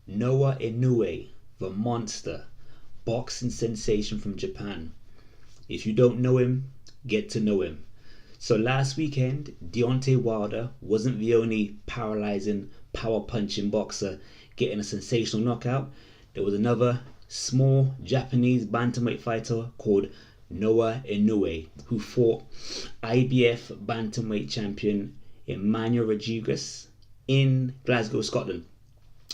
Noah Inoue, the monster, boxing sensation from Japan. If you don't know him, get to know him. So last weekend, Deontay Wilder wasn't the only paralyzing, power-punching boxer getting a sensational knockout. There was another small Japanese bantamweight fighter called Noah Inoue, who fought IBF bantamweight champion Emmanuel Rodriguéz in Glasgow, Scotland.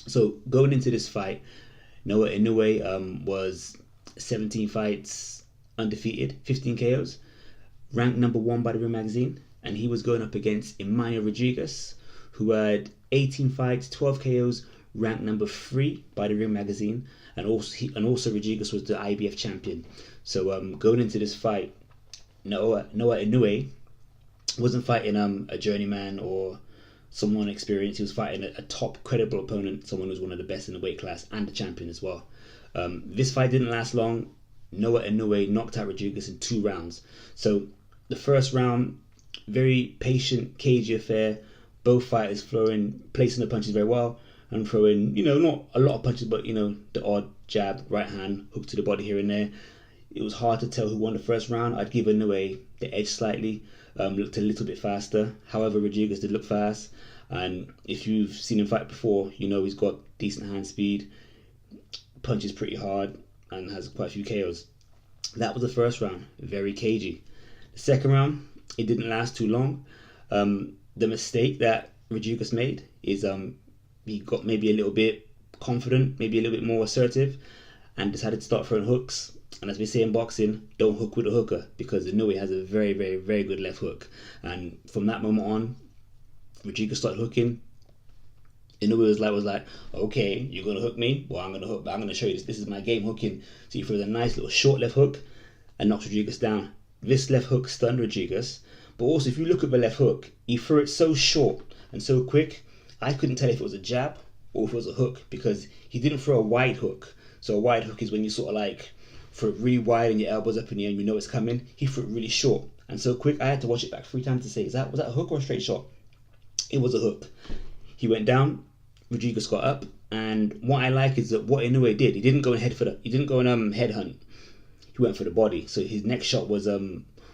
So going into this fight, Noah Inoue was 17 fights undefeated, 15 KOs, ranked number 1 by the Ring magazine, and he was going up against Emmanuel Rodriguéz, who had 18 fights, 12 KOs, ranked number 3 by the Ring magazine, and also Rodriguéz was the IBF champion. So going into this fight, Noah Inoue wasn't fighting a journeyman or someone experienced. He was fighting a top credible opponent, someone who's one of the best in the weight class and the champion as well. This fight didn't last long. Noah Inoue knocked out Rodriguéz in 2 rounds. So the first round, very patient, cagey affair. Both fighters placing the punches very well and throwing, not a lot of punches, but the odd jab, right hand, hook to the body here and there. It was hard to tell who won the first round. I'd give Inoue the edge slightly. Looked a little bit faster. However, Rodriguéz did look fast, and if you've seen him fight before, he's got decent hand speed, punches pretty hard, and has quite a few KOs. That was the first round, very cagey. The second round, it didn't last too long. The mistake that Rodriguéz made is he got maybe a little bit confident, maybe a little bit more assertive, and decided to start throwing hooks. And as we say in boxing, don't hook with a hooker, because Inoue has a very, very, very good left hook. And from that moment on, Rodriguéz started hooking. Inoue was like, okay, you're gonna hook me? Well, I'm gonna hook, but I'm gonna show you this. This is my game, hooking. So he throws a nice little short left hook and knocks Rodriguéz down. This left hook stunned Rodriguéz, but also if you look at the left hook, he threw it so short and so quick, I couldn't tell if it was a jab or if it was a hook, because he didn't throw a wide hook. So a wide hook is when you sort of like throw it really wide and your elbows up in the air and you know it's coming. He threw it really short and so quick, I had to watch it back 3 times to say, was that a hook or a straight shot? It was a hook. He went down, Rodriguéz got up, and what I like is that what Inoue did, he didn't go and headhunt. He went for the body. So his next shot was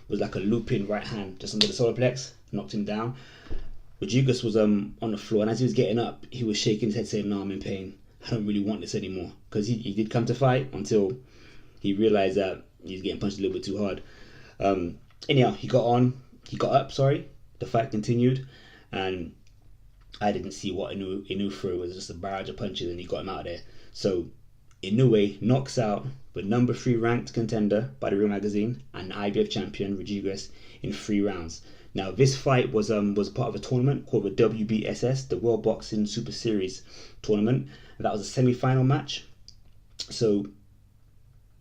like a looping right hand just under the solar plex, knocked him down. Rodriguéz was on the floor, and as he was getting up, he was shaking his head saying, no, I'm in pain. I don't really want this anymore. Because he did come to fight until he realized that he was getting punched a little bit too hard. Anyhow, he got up, the fight continued, and I didn't see what Inoue threw. It was just a barrage of punches and he got him out of there. So Inoue knocks out the number 3 ranked contender by the Ring magazine and IBF champion Rodriguéz in 3 rounds. Now this fight was part of a tournament called the WBSS, the World Boxing Super Series tournament. And that was a semi-final match. So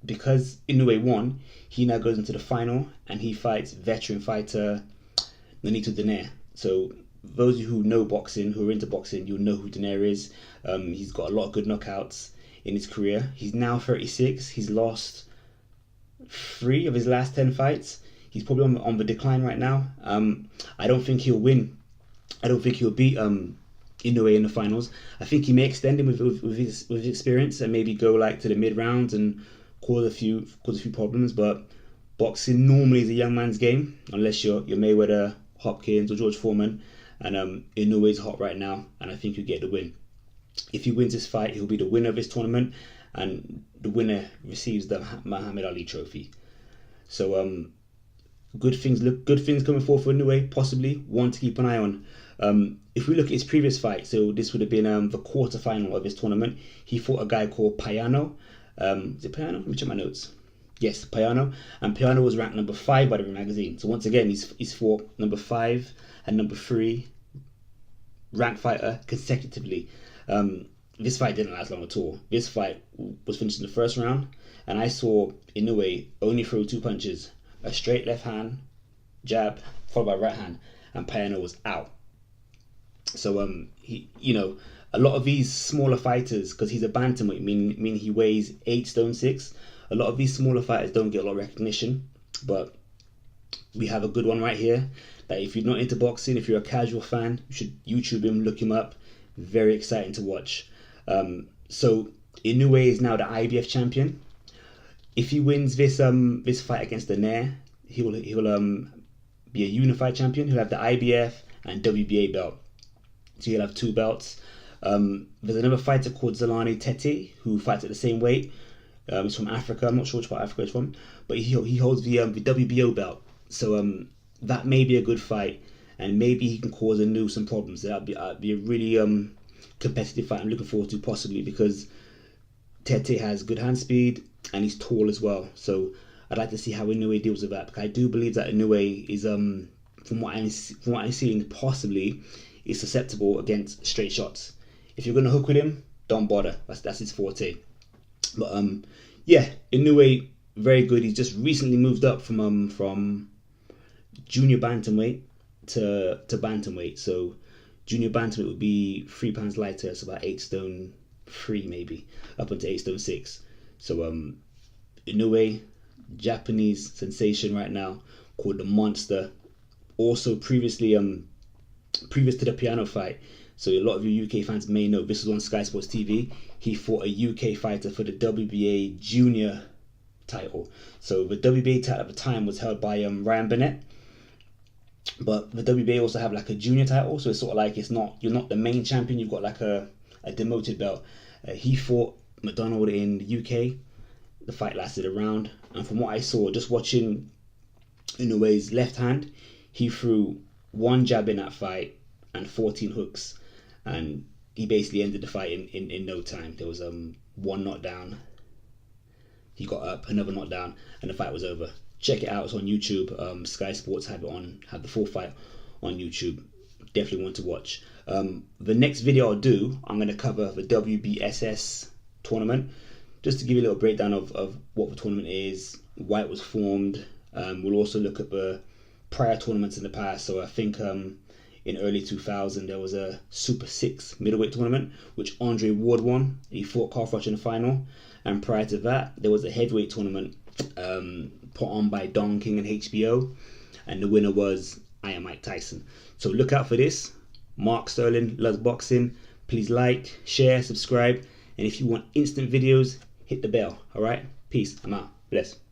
because Inoue won, he now goes into the final and he fights veteran fighter Nonito Donaire. So those of you who know boxing, who are into boxing, you'll know who Donaire is. He's got a lot of good knockouts in his career. He's now 36. He's lost 3 of his last 10 fights. He's probably on the decline right now. I don't think he'll win. I don't think he'll beat Inoue in the finals. I think he may extend him with his experience and maybe go like to the mid rounds and cause a few problems. But boxing normally is a young man's game, unless you're Mayweather, Hopkins, or George Foreman. And Inoue is hot right now, and I think he'll get the win. If he wins this fight, he'll be the winner of this tournament, and the winner receives the Muhammad Ali trophy. So good things coming forward for Inoue, possibly one to keep an eye on. If we look at his previous fight, so this would have been the quarterfinal of this tournament. He fought a guy called Payano. Is it Payano? Let me check my notes. Yes, Payano. And Payano was ranked number 5 by the Ring magazine. So once again, he's fought number 5 and number 3 ranked fighter consecutively. This fight didn't last long at all. This fight was finished in the first round, and I saw Inoue only throw 2 punches: a straight left hand jab followed by right hand, and Payano was out. So a lot of these smaller fighters, because he's a bantamweight, meaning he weighs 8 stone 6. A lot of these smaller fighters don't get a lot of recognition, but we have a good one right here. That if you're not into boxing, if you're a casual fan, you should YouTube him, look him up. Very exciting to watch. So Inoue is now the IBF champion. If he wins this fight against the Nair, he'll be a unified champion. He'll have the IBF and WBA belt. So he'll have 2 belts. There's another fighter called Zolani Tete who fights at the same weight. He's from Africa. I'm not sure which part of Africa he's from, but he holds the WBO belt. So that may be a good fight, and maybe he can cause Inoue some problems. That'd be a really competitive fight I'm looking forward to, possibly because Tete has good hand speed and he's tall as well. So I'd like to see how Inoue deals with that, because I do believe that Inoue is from what I'm seeing, possibly is susceptible against straight shots. If you're gonna hook with him, don't bother. That's his forte. But yeah, Inoue, very good. He's just recently moved up from junior bantamweight to bantamweight. So junior bantamweight would be 3 pounds lighter. It's about 8 stone 3 maybe, up until 8 stone 6. So Inoue, Japanese sensation right now, called the Monster. Also previously previous to the piano fight, so a lot of you UK fans may know, this was on Sky Sports TV. He fought a UK fighter for the WBA junior title. So the WBA title at the time was held by Ryan Burnett, but the WBA also have like a junior title, so it's sort of like you're not the main champion, you've got like a demoted belt. He fought McDonald in the UK. The fight lasted a round, and from what I saw, just watching Inoue's left hand, he threw 1 jab in that fight and 14 hooks, and he basically ended the fight in no time. There was 1 knockdown, he got up, another knockdown, and the fight was over. Check it out, it's on YouTube. Sky Sports have the full fight on YouTube. Definitely want to watch. The next video I'll do, I'm going to cover the WBSS tournament, just to give you a little breakdown of what the tournament is, why it was formed. We'll also look at the prior tournaments in the past. So I think in early 2000 there was a Super 6 middleweight tournament which Andre Ward won. He fought Carl Froch in the final, and prior to that there was a heavyweight tournament put on by Don King and HBO, and the winner was Iron Mike Tyson. So look out for this. Mark Sterling loves boxing. Please like, share, subscribe, and if you want instant videos, hit the bell. Alright, peace, I'm out. Bless.